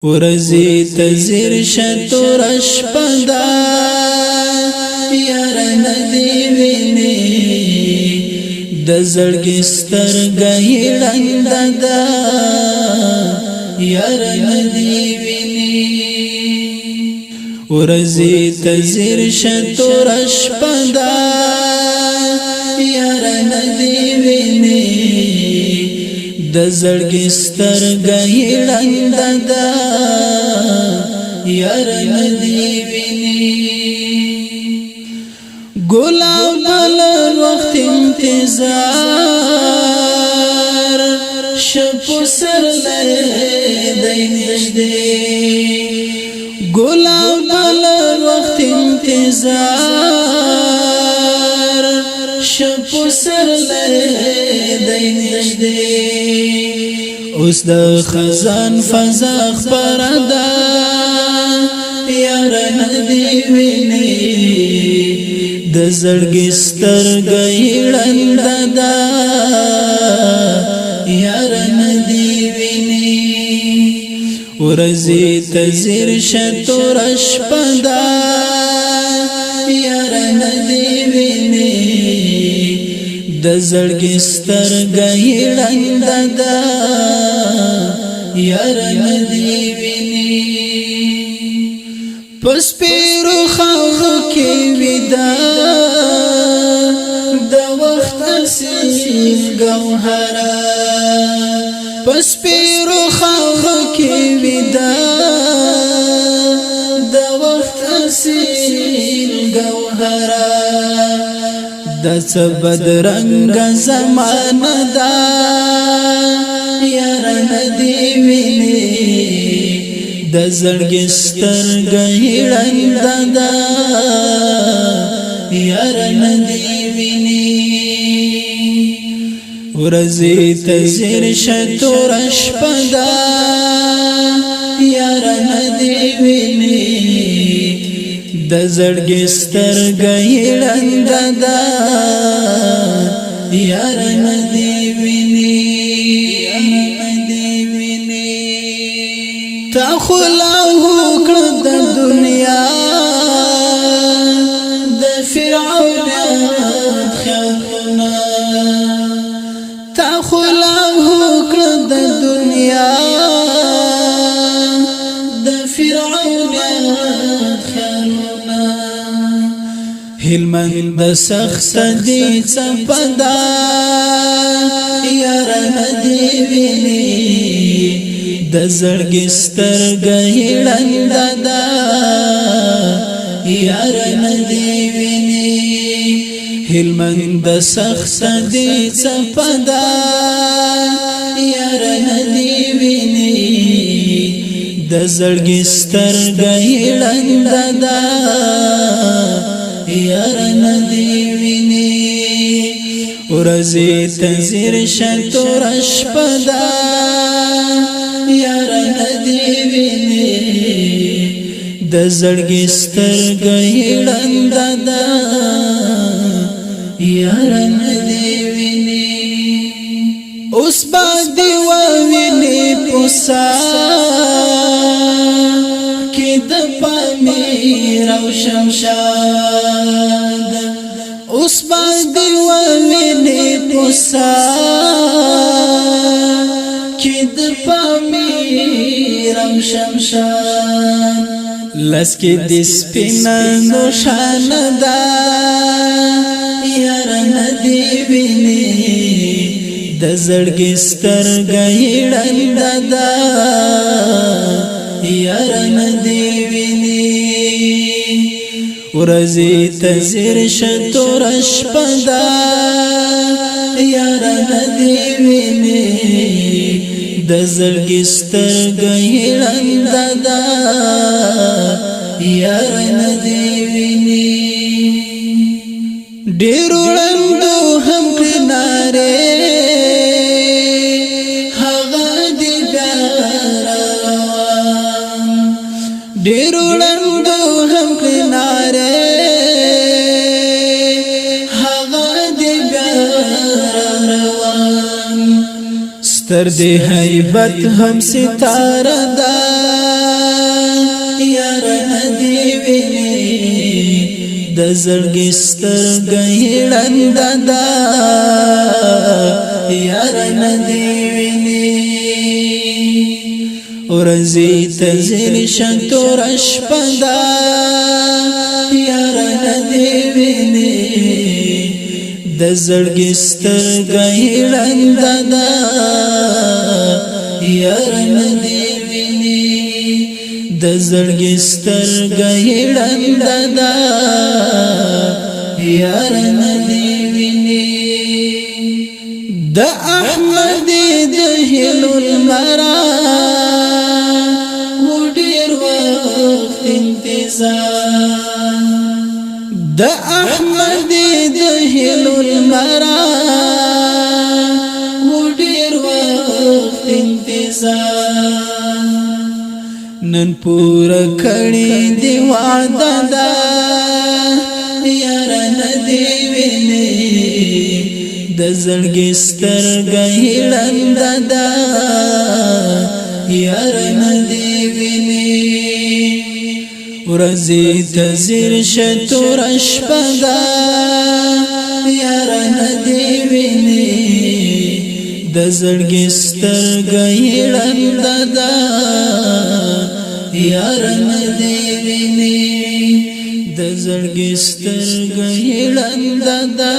ورزی تزیر شتور اشپدا یار ندی ویني د زړګي سترګې لند دا یار ندی ویني ورزی تزیر شتور اشپدا یار ندی ویني د زړګي سترګې لند دا یار ندی ویني ګلاب بل وخت انتظار شپو سر دای نږدې ګلاب بل وخت انتظار شپو سر دای نږدې اوس د خزان فضا خبردا یار ندی ویني د زړګي سترګې لند دا یار ندی ویني ورزی تزیر شتور اشپدا یار ندی ویني د زړګي سترګې لند دا یار ندی ویني پس پیرو خاورو کې ودا د وخت سیل گوهرا پس پیرو خاورو کې ودا د وخت سیل گوهرا د څبد رنگ زمانه دا یار ندی ویني د زړګي سترګې لند دا یار ندی ویني ورزی تزیر شتور اشپدا یار ندی ویني د زړګي سترګې لند دا یار ندی ویني تا خلاو کړ د دنیا د فرعون خلقنا تا خلاو کړ د دنیا د فرعون خلقنا هلمند سخت دي څپدا یار ندی ویني د زړګي سترګې لند دا یار ندی ویني هلمند سخت دي څپدا یار ندی ویني د زړګي سترګې لند دا یار ندی ویني ورزی تزیر شتور اشپدا یار ندی ویني د زړګي سترګې لند دا یار ندی ویني اوس باندې ویني پوسا کې د پامیر او شمشاد اوس باندې ویني پوسا کې د پامیر او شمشاد لس کې د سپینا نوشان دا یار ندی ویني د زړګي سترګې لند دا یار ندی ویني ورزی تزیر شتور اشپدا یار ندی ویني د زړګي سترګې لند دا یار ندی ویني ډېر وړاندو هم کناره هغه دی روان ډېر وړاندو هم کناره هغه دی روان ستر دی هیبت هم ستاره دا ویني د زړګي سترګې ړند ده یار نه دی ویني ورځي تزل شتور شپدا یار نه دی ویني د زړګي سترګې ړند ده یار نه دی ویني د زړګي سترګې ړند ده یار نه دی ویني د احمد د هلو المرا وډیر وخت انتظار د احمد د هلو المرا وډیر وخت انتظار نن پورا کړي دی وعده ده یار نه دی ویني د زړګي سترګې ړند ده یار نه دی ویني ورځي تزیر شتور شپدا یار نه دی ویني د زړګي سترګې ړند ده یار نه دی ویني د زړګي سترګې ړند ده